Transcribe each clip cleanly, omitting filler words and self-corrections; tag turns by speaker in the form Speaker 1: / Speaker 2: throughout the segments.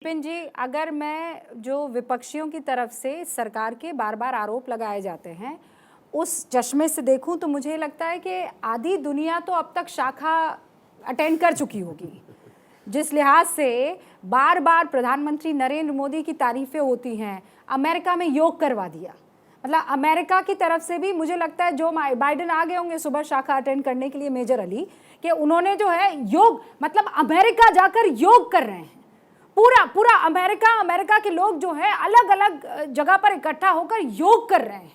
Speaker 1: विपिन जी, अगर मैं जो विपक्षियों की तरफ से सरकार के बार बार आरोप लगाए जाते हैं उस चश्मे से देखूं तो मुझे लगता है कि आधी दुनिया तो अब तक शाखा अटेंड कर चुकी होगी। जिस लिहाज से बार बार प्रधानमंत्री नरेंद्र मोदी की तारीफें होती हैं, अमेरिका में योग करवा दिया, मतलब अमेरिका की तरफ से भी मुझे लगता है जो बाइडेन आ गए होंगे सुबह शाखा अटेंड करने के लिए मेजर अली, कि उन्होंने जो है योग मतलब अमेरिका जाकर योग कर रहे हैं। पूरा पूरा अमेरिका के लोग जो है अलग अलग जगह पर इकट्ठा होकर योग कर रहे हैं।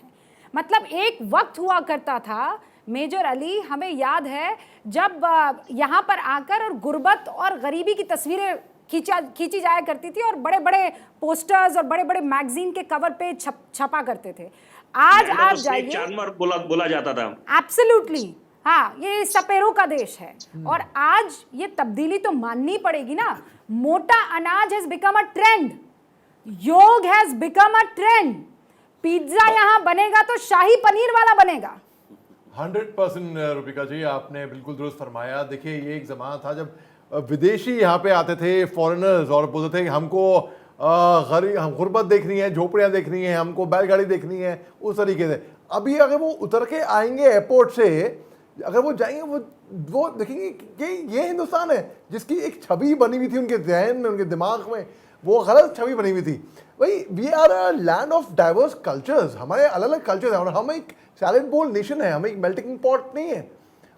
Speaker 1: मतलब एक वक्त हुआ करता था मेजर अली, हमें याद है जब यहाँ पर आकर और गुर्बत और गरीबी की तस्वीरें खींची जाया करती थी और बड़े बड़े पोस्टर्स और बड़े बड़े मैगजीन के कवर पे छपा करते थे। आज आप जाइए,
Speaker 2: चांदमार बोला जाता था।
Speaker 1: एब्सोल्युटली, हाँ, ये सपेरों का देश है। और आज ये तब्दीली तो माननी पड़ेगी ना। मोटा अनाज हैज बिकम अ ट्रेंड, योग has become a trend. Pizza यहाँ बनेगा तो शाही पनीर वाला बनेगा।
Speaker 3: 100% रुपिका जी, आपने बिल्कुल दुरुस्त फरमाया। देखिए, ये एक ज़माना था जब विदेशी यहाँ पे आते थे, फॉरेनर्स, और बोलते थे कि हमको गुर्बत देखनी है, झोपड़ियाँ देखनी है, हमको बैलगाड़ी देखनी है, उस तरीके से। अभी अगर वो उतर के आएंगे एयरपोर्ट से, अगर वो जाएंगे, वो देखेंगे कि ये हिंदुस्तान है जिसकी एक छवि बनी हुई थी उनके जहन में, उनके दिमाग में, वो गलत छवि बनी हुई थी। भाई, we are a land of diverse cultures, हमारे अलग अलग कल्चर्स हैं और हम एक सैलेड बोल नेशन है, हम एक मेल्टिंग पॉट नहीं है।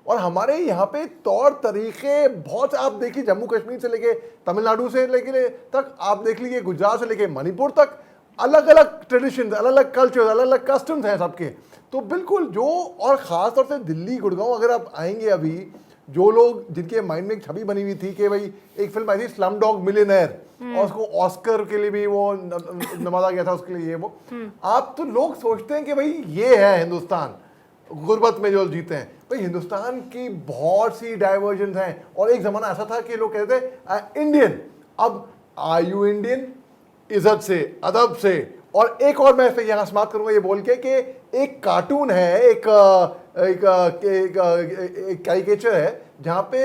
Speaker 3: और हमारे यहाँ पे तौर तरीके बहुत, आप देखिए जम्मू कश्मीर से लेके तमिलनाडु से लेके तक, आप देख लीजिए गुजरात से लेके मणिपुर तक, अलग अलग ट्रेडिशंस, अलग अलग कल्चर्स, अलग अलग कस्टम्स हैं सबके। तो बिल्कुल जो, और ख़ास तौर से दिल्ली, गुड़गांव अगर आप आएंगे, अभी जो लोग जिनके माइंड में एक छवि बनी हुई थी कि भाई, एक फिल्म आई थी स्लम डॉग मिलियनेयर और उसको ऑस्कर के लिए भी वो नवाजा गया था उसके लिए, वो आप तो लोग सोचते हैं कि भाई ये है हिंदुस्तान, गुर्बत में जो जीते हैं। भाई, हिंदुस्तान की बहुत सी डाइवर्जन हैं। और एक ज़माना ऐसा था कि लोग कहते थे इंडियन, अब आर यू इंडियन, इज्जत से, अदब से। और एक और मैं यहाँ समाप्त करूँगा ये बोल के कि एक कार्टून है, एक कैरिकेचर है जहाँ पे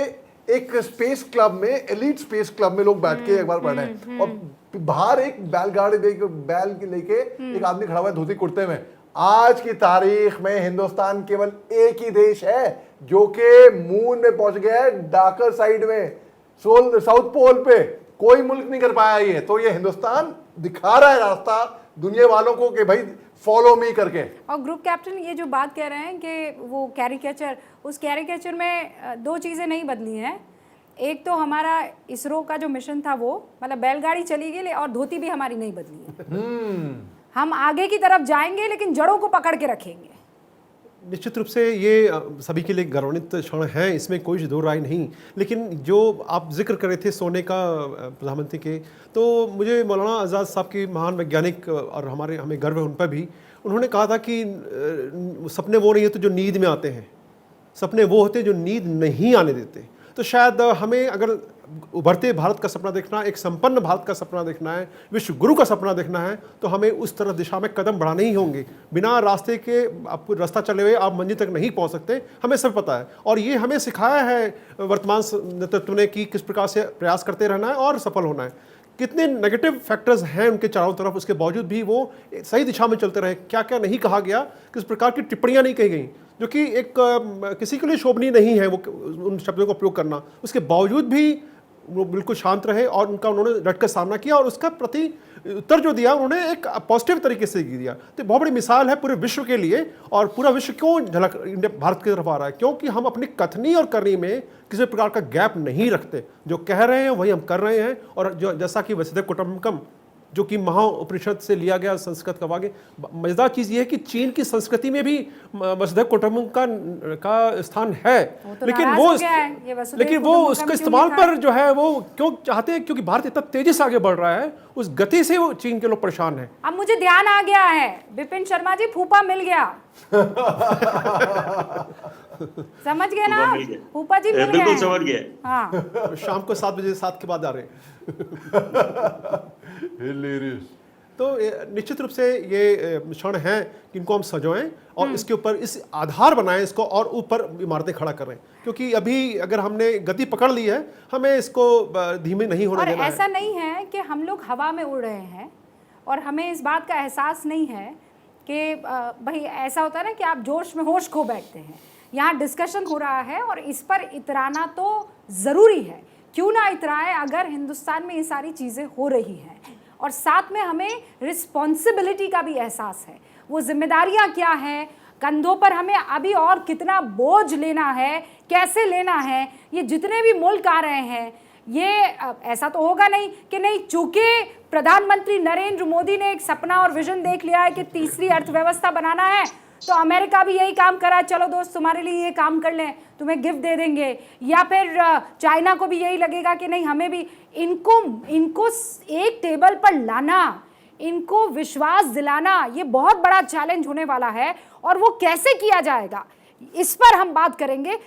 Speaker 3: एक स्पेस क्लब में, एलिट स्पेस क्लब में लोग बैठ के एक बार पढ़ रहे हैं और बाहर एक बैलगाड़ी बैल लेके एक आदमी खड़ा हुआ है धोती कुर्ते में। आज की तारीख में हिंदुस्तान केवल एक ही देश है जो कि मून में पहुंच गया है, डार्कर साइड में, साउथ पोल पे कोई मुल्क नहीं कर पाया ये। तो ये हिंदुस्तान दिखा रहा है रास्ता दुनिया वालों को कि भाई फॉलो मी करके।
Speaker 1: और ग्रुप कैप्टन ये जो बात कह रहे हैं कि वो कैरिकेचर, उस कैरिकेचर में दो चीज़ें नहीं बदली हैं। एक तो हमारा इसरो का जो मिशन था वो, मतलब बैलगाड़ी चली गई और धोती भी हमारी नहीं बदली है। हम आगे की तरफ जाएंगे लेकिन जड़ों को पकड़ के रखेंगे।
Speaker 4: निश्चित रूप से ये सभी के लिए गौरवान्वित क्षण है, इसमें कोई दो राय नहीं। लेकिन जो आप जिक्र कर रहे थे सोने का प्रधानमंत्री के, तो मुझे मौलाना आज़ाद साहब की महान वैज्ञानिक, और हमें गर्व है उन पर भी, उन्होंने कहा था कि सपने वो नहीं होते जो नींद में आते हैं, सपने वो होते जो नींद नहीं आने देते। तो शायद हमें अगर उभरते भारत का सपना देखना, एक संपन्न भारत का सपना देखना है, विश्व गुरु का सपना देखना है, तो हमें उस तरफ दिशा में कदम बढ़ाने ही होंगे। बिना रास्ते के, आप रास्ता चले हुए आप मंजिल तक नहीं पहुंच सकते, हमें सब पता है। और ये हमें सिखाया है वर्तमान नेतृत्व ने कि किस प्रकार से प्रयास करते रहना है और सफल होना है। कितने नेगेटिव फैक्टर्स हैं उनके चारों तरफ, उसके बावजूद भी वो सही दिशा में चलते रहे। क्या क्या नहीं कहा गया, किस प्रकार की टिप्पणियां नहीं कही गई जो कि एक किसी के लिए शोभनीय नहीं है, वो उन शब्दों का प्रयोग करना, उसके बावजूद भी वो बिल्कुल शांत रहे और उन्होंने डटकर सामना किया और उसका प्रति उत्तर जो दिया उन्होंने एक पॉजिटिव तरीके से दिया। तो बहुत बड़ी मिसाल है पूरे विश्व के लिए। और पूरा विश्व क्यों झलक इंडिया भारत की तरफ आ रहा है? क्योंकि हम अपनी कथनी और करनी में किसी प्रकार का गैप नहीं रखते। जो कह रहे हैं वही हम कर रहे हैं। और जो जैसा कि वसुधैव कुटुंबकम, जो कि महाउपनिषद से लिया गया संस्कृत का वाक्य, मजेदार चीज़ ये है कि चीन की संस्कृति में भी वसुधैव कुटुंबकम का स्थान है,
Speaker 1: तो
Speaker 4: लेकिन वो उसके इस्तेमाल पर जो है वो क्यों चाहते हैं? क्योंकि भारत इतना तेजी से आगे बढ़ रहा है, उस गति से वो चीन के लोग परेशान हैं।
Speaker 1: अब मुझे ध्यान आ गया है, विपिन शर्मा जी, फूफा मिल गया। समझ गए ना, फूफा जी मिल गए।
Speaker 2: बिल्कुल समझ गए।
Speaker 4: हाँ, शाम को 7 बजे 7 के बाद आ रहे हैं।
Speaker 3: Hilarious.
Speaker 4: तो निश्चित रूप से ये क्षण है कि इनको हम सजोएं और इसके ऊपर इस आधार बनाएं इसको और ऊपर इमारतें खड़ा करें, क्योंकि अभी अगर हमने गति पकड़ ली है हमें इसको धीमे नहीं होने
Speaker 1: और
Speaker 4: देना
Speaker 1: ऐसा
Speaker 4: है।
Speaker 1: नहीं है कि हम लोग हवा में उड़ रहे हैं और हमें इस बात का एहसास नहीं है कि भाई ऐसा होता है ना कि आप जोश में होश खो बैठते हैं। यहाँ डिस्कशन हो रहा है और इस पर इतराना तो ज़रूरी है, क्यों ना इतराए अगर हिंदुस्तान में ये सारी चीज़ें हो रही हैं। और साथ में हमें रिस्पॉन्सिबिलिटी का भी एहसास है, वो जिम्मेदारियाँ क्या हैं, कंधों पर हमें अभी और कितना बोझ लेना है, कैसे लेना है। ये जितने भी मुल्क आ रहे हैं, ये ऐसा तो होगा नहीं कि नहीं चूंकि प्रधानमंत्री नरेंद्र मोदी ने एक सपना और विजन देख लिया है कि तीसरी अर्थव्यवस्था बनाना है, तो अमेरिका भी यही काम करा, चलो दोस्त तुम्हारे लिए ये काम कर लें, तुम्हें गिफ्ट दे देंगे। या फिर चाइना को भी यही लगेगा कि नहीं हमें भी इनको एक टेबल पर लाना, इनको विश्वास दिलाना, ये बहुत बड़ा चैलेंज होने वाला है। और वो कैसे किया जाएगा इस पर हम बात करेंगे।